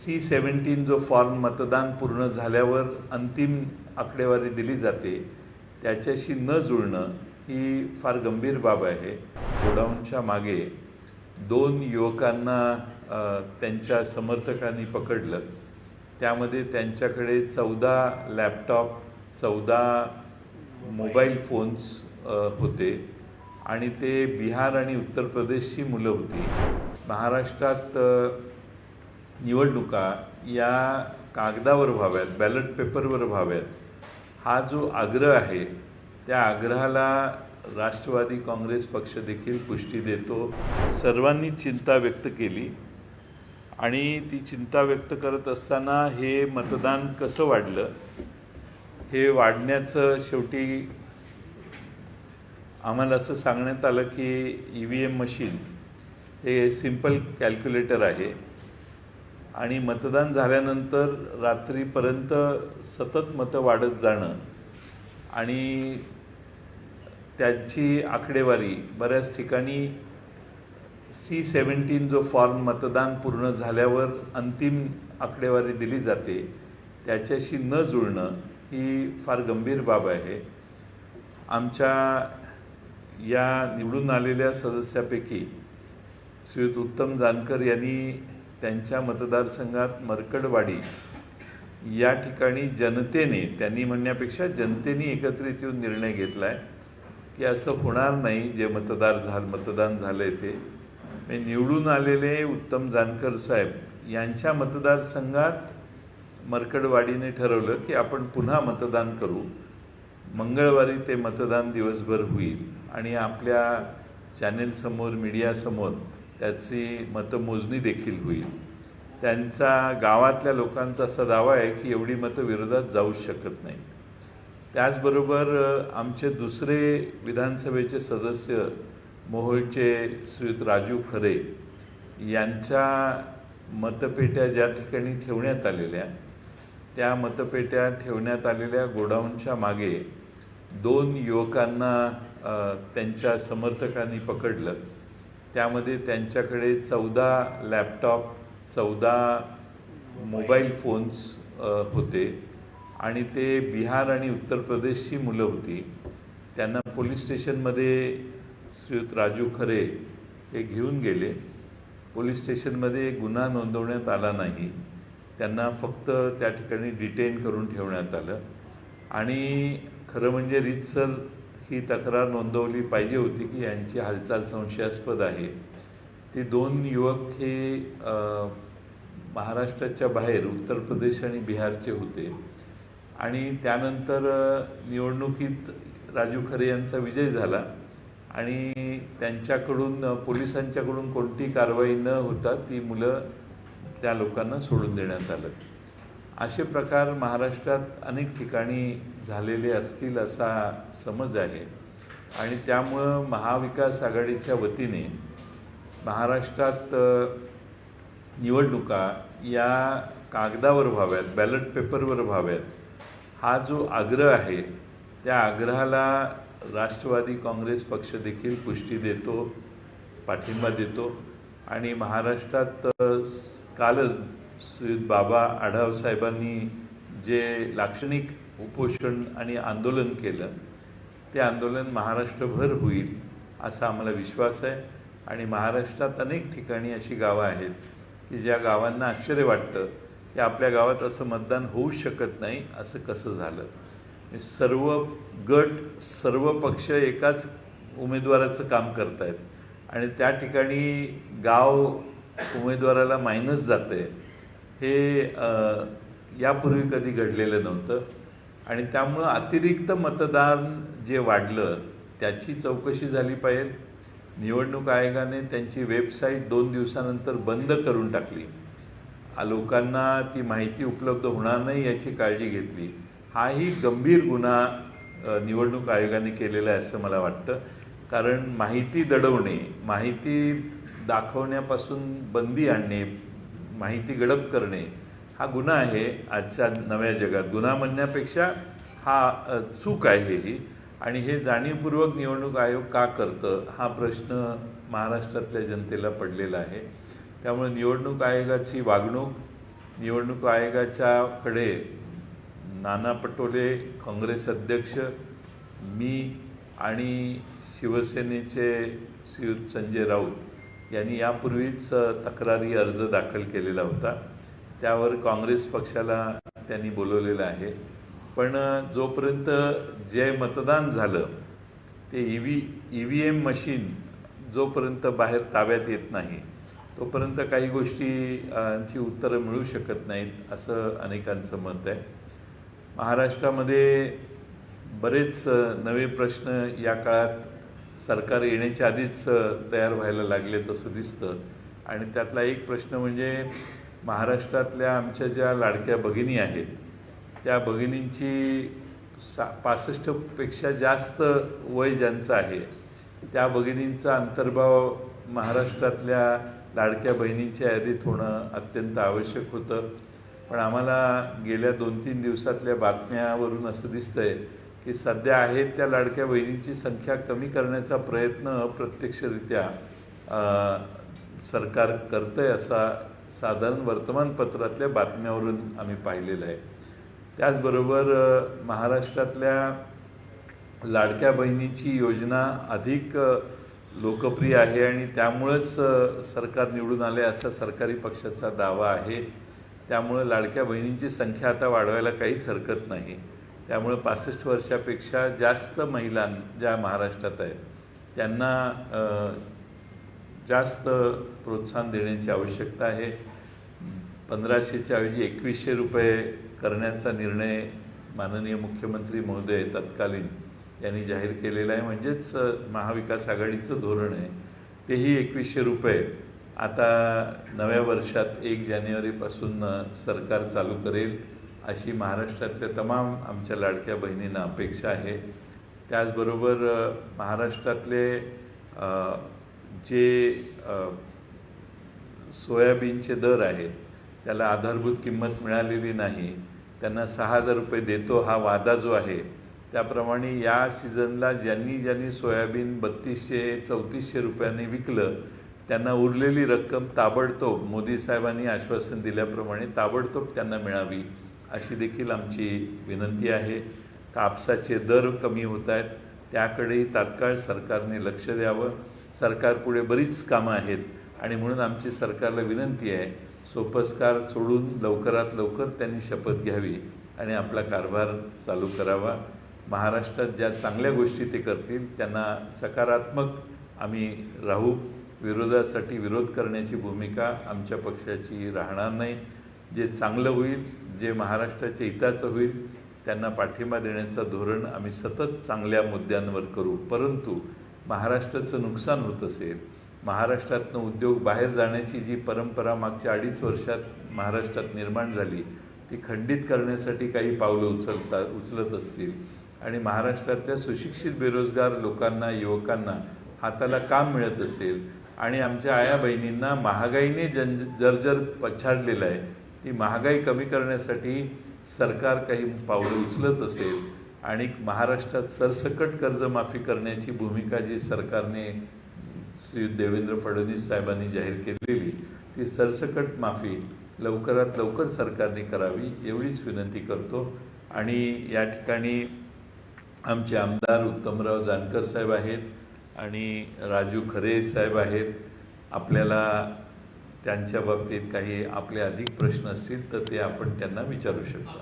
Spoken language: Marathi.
C-17 जो फॉर्म मतदान पूर्ण झाल्यावर अंतिम आकडेवारी दिली जाते त्याच्याशी न जुळणं ही फार गंभीर बाब आहे। गोडाऊनच्या मागे 2 युवकांना त्यांच्या समर्थकांनी पकडलं। त्यामध्ये त्यांच्याकडे 14 लॅपटॉप 14 मोबाईल फोन्स होते आणि ते बिहार आणि उत्तर प्रदेशची मुलं होती। महाराष्ट्रात निवडणुका या कागदावर व्हाव्यात, बॅलेट पेपरवर व्हाव्यात, हा जो आग्रह आहे त्या आग्रहाला राष्ट्रवादी काँग्रेस पक्ष देखील पुष्टी देतो। सर्वांनी चिंता व्यक्त केली आणि ती चिंता व्यक्त करत असताना हे मतदान कसं वाढलं, हे वाढण्याचं शेवटी आम्हाला असं सांगण्यात आलं की EVM मशीन हे सिंपल कॅल्क्युलेटर आहे आणि मतदान झाल्यानंतर रात्रीपर्यंत सतत मतं वाढत जाणं आणि त्यांची आकडेवारी बऱ्याच ठिकाणी C-17 जो फॉर्म मतदान पूर्ण झाल्यावर अंतिम आकडेवारी दिली जाते त्याच्याशी न जुळणं ही फार गंभीर बाब आहे। आमच्या या निवडून आलेल्या सदस्यापैकी श्रीयुत उत्तम जानकर यांनी त्यांच्या मतदारसंघात मरकडवाडी या ठिकाणी जनतेने, त्यांनी म्हणण्यापेक्षा जनतेने एकत्रित येऊन निर्णय घेतला आहे की असं होणार नाही, जे मतदान झालंय ते निवडून आलेले उत्तम जानकर साहेब यांच्या मतदारसंघात मरकडवाडीने ठरवलं की आपण पुन्हा मतदान करू। मंगळवारी ते मतदान दिवसभर होईल आणि आपल्या चॅनेलसमोर, मीडियासमोर त्याची मतमोजणी देखील होईल। त्यांचा गावातल्या लोकांचा असा दावा आहे की एवढी मतं विरोधात जाऊच शकत नाही। त्याचबरोबर आमचे दुसरे विधानसभेचे सदस्य मोहोळचे श्रीयुत राजू खरे यांच्या मतपेट्या ज्या ठिकाणी ठेवण्यात आलेल्या, त्या मतपेट्या ठेवण्यात आलेल्या गोडाऊनच्या मागे 2 युवकांना त्यांच्या समर्थकांनी पकडलं। त्यामध्ये त्यांच्याकडे 14 लॅपटॉप 14 मोबाईल फोन्स होते आणि ते बिहार आणि उत्तर प्रदेशची मुलं होती। त्यांना पोलीस स्टेशनमध्ये श्रीयुत राजू खरे हे घेऊन गेले। पोलीस स्टेशनमध्ये गुन्हा नोंदवण्यात आला नाही, त्यांना फक्त त्या ठिकाणी डिटेन करून ठेवण्यात आलं आणि खरं म्हणजे रीतसर ही तक्रार नोंदवली पाहिजे होती की यांची हालचाल संशयास्पद आहे। ते 2 युवक हे महाराष्ट्राच्या बाहेर उत्तर प्रदेश आणि बिहारचे होते आणि त्यानंतर निवडणुकीत राजू खरे यांचा विजय झाला आणि त्यांच्याकडून, पोलिसांच्याकडून कोणती कारवाई न होता ती मुलं त्या लोकांना सोडून देण्यात आलं। असे प्रकार महाराष्ट्रात अनेक ठिकाणी झालेले असतील असा समज आहे आणि त्यामुळं महाविकास आघाडीच्या वतीने महाराष्ट्रात निवडणुका या कागदावर व्हाव्यात, बॅलेट पेपरवर व्हाव्यात, हा जो आग्रह आहे त्या आग्रहाला राष्ट्रवादी काँग्रेस पक्ष देखील पुष्टी देतो, पाठिंबा देतो आणि महाराष्ट्रात कालच श्रीयुत बाबा आढाव साहेबांनी जे लाक्षणिक उपोषण आणि आंदोलन केलं ते आंदोलन महाराष्ट्रभर होईल असा आम्हाला विश्वास आहे आणि महाराष्ट्रात अनेक ठिकाणी अशी गावं आहेत की ज्या गावांना आश्चर्य वाटतं की आपल्या गावात असं मतदान होऊ शकत नाही, असं कसं झालं। सर्व गट, सर्व पक्ष एकाच उमेदवाराचं काम करत आहेत आणि त्या ठिकाणी गाव उमेदवाराला मायनस जातं आहे, हे यापूर्वी कधी घडलेलं नव्हतं आणि त्यामुळं अतिरिक्त मतदान जे वाढलं त्याची चौकशी झाली पाहिजे। निवडणूक आयोगाने त्यांची वेबसाईट 2 दिवसानंतर बंद करून टाकली, लोकांना ती माहिती उपलब्ध होणार नाही याची काळजी घेतली। हाही गंभीर गुन्हा निवडणूक आयोगाने केलेला आहे असं मला वाटतं, कारण माहिती दडवणे, माहिती दाखवण्यापासून बंदी आणणे, माहिती गडप करणे हा गुन्हा आहे आजच्या नव्या जगात। गुन्हा म्हणण्यापेक्षा हा चूक आहे ही आणि हे जाणीवपूर्वक निवडणूक आयोग का करतं हा प्रश्न महाराष्ट्रातल्या जनतेला पडलेला आहे। त्यामुळे निवडणूक आयोगाची वागणूक निवडणूक आयोगाच्याकडे नाना पटोले, काँग्रेस अध्यक्ष, मी आणि शिवसेनेचे श्रीयुत संजय राऊत यांनी यापूर्वीच तक्रारी अर्ज दाखल केलेला होता. त्यावर काँग्रेस पक्षाला त्यांनी बोलवलेलं आहे. पण जोपर्यंत जे मतदान झालं ते EVM मशीन जोपर्यंत बाहेर ताब्यात येत नाही तोपर्यंत काही गोष्टींची उत्तरं मिळू शकत नाहीत असं अनेकांचं मत आहे. महाराष्ट्रामध्ये बरेच नवे प्रश्न या काळात सरकार येण्याच्या आधीच तयार व्हायला लागले तसं दिसतं. आणि त्यातला एक प्रश्न म्हणजे महाराष्ट्रातल्या आमच्या ज्या लाडक्या भगिनी आहेत त्या भगिनींची 65पेक्षा जास्त वय ज्यांचं आहे त्या भगिनींचा अंतर्भाव महाराष्ट्रातल्या लाडक्या बहिणींच्या यादीत होणं अत्यंत आवश्यक होतं. पण आम्हाला गेल्या 2-3 दिवसातल्या बातम्यावरून असं दिसतंय की सध्या आहेत त्या लाडक्या बहिणींची संख्या कमी करण्याचा प्रयत्न अप्रत्यक्षरित्या सरकार करतंय असा साधारण वर्तमानपत्रातल्या बातम्यावरून आम्ही पाहिलेलं आहे. त्याचबरोबर महाराष्ट्रातल्या लाडक्या बहिणीची योजना अधिक लोकप्रिय आहे आणि त्यामुळंच सरकार निवडून आले असा सरकारी पक्षाचा दावा आहे. त्यामुळं लाडक्या बहिणींची संख्या आता वाढवायला काहीच हरकत नाही. त्यामुळं 65 वर्षापेक्षा जास्त महिला ज्या महाराष्ट्रात आहेत त्यांना जास्त प्रोत्साहन देण्याची आवश्यकता आहे. 1500च्या ऐवजी 2100 रुपये करण्याचा निर्णय माननीय मुख्यमंत्री महोदय तत्कालीन यांनी जाहीर केलेला आहे. म्हणजेच महाविकास आघाडीचं धोरण आहे. तेही 2100 रुपये आता नव्या वर्षात 1 जानेवारीपासून सरकार चालू करेल अशी महाराष्ट्रातल्या तमाम आमच्या लाडक्या बहिणींना अपेक्षा आहे. त्याचबरोबर महाराष्ट्रातले जे सोयाबीनचे दर आहेत त्याला आधारभूत किंमत मिळालेली नाही, त्यांना 6000 रुपये देतो हा वादा जो आहे त्याप्रमाणे या सीझनला ज्यांनी सोयाबीन 3200-3400 रुपयांनी विकलं त्यांना उरलेली रक्कम ताबडतोब मोदी साहेबांनी आश्वासन दिल्याप्रमाणे ताबडतोब त्यांना मिळावी अशी देखील आमची विनंती आहे. कापसाचे दर कमी होत आहेत त्याकडेही तात्काळ सरकारने लक्ष द्यावं. सरकारपुढे बरीच कामं आहेत आणि म्हणून आमची सरकारला विनंती आहे सोपस्कार सोडून लवकरात लवकर त्यांनी शपथ घ्यावी आणि आपला कारभार चालू करावा. महाराष्ट्रात ज्या चांगल्या गोष्टी ते करतील त्यांना सकारात्मक आम्ही राहू. विरोधासाठी विरोध करण्याची भूमिका आमच्या पक्षाची राहणार नाही. जे चांगलं होईल, जे महाराष्ट्राच्या हिताचं होईल त्यांना पाठिंबा देण्याचं धोरण आम्ही सतत चांगल्या मुद्द्यांवर करू. परंतु महाराष्ट्राचं नुकसान होत असेल, महाराष्ट्रातनं उद्योग बाहेर जाण्याची जी परंपरा मागच्या 2.5 वर्षात महाराष्ट्रात निर्माण झाली ती खंडित करण्यासाठी काही पावलं उचलत असतील आणि महाराष्ट्रातल्या सुशिक्षित बेरोजगार लोकांना, युवकांना हाताला काम मिळत असेल आणि आमच्या आया बहिणींना महागाईने जर्जर पछाडलेलं आहे, ती महागाई कमी करण्यासाठी सरकार काही पावलं उचलत असेल आणि महाराष्ट्रात सरसकट कर्जमाफी करण्याची भूमिका जी सरकारने श्री देवेंद्र फडणवीस साहेबांनी जाहीर केलेली ती सरसकट माफी लवकरात लवकर सरकारने करावी एवढीच विनंती करतो. आणि या ठिकाणी आमचे आमदार उत्तमराव जानकर साहेब आहेत आणि राजू खरे साहेब आहेत. आपल्याला त्यांच्या बाबतीत काही आपले अधिक प्रश्न असतील तर ते आपण त्यांना विचारू शकता.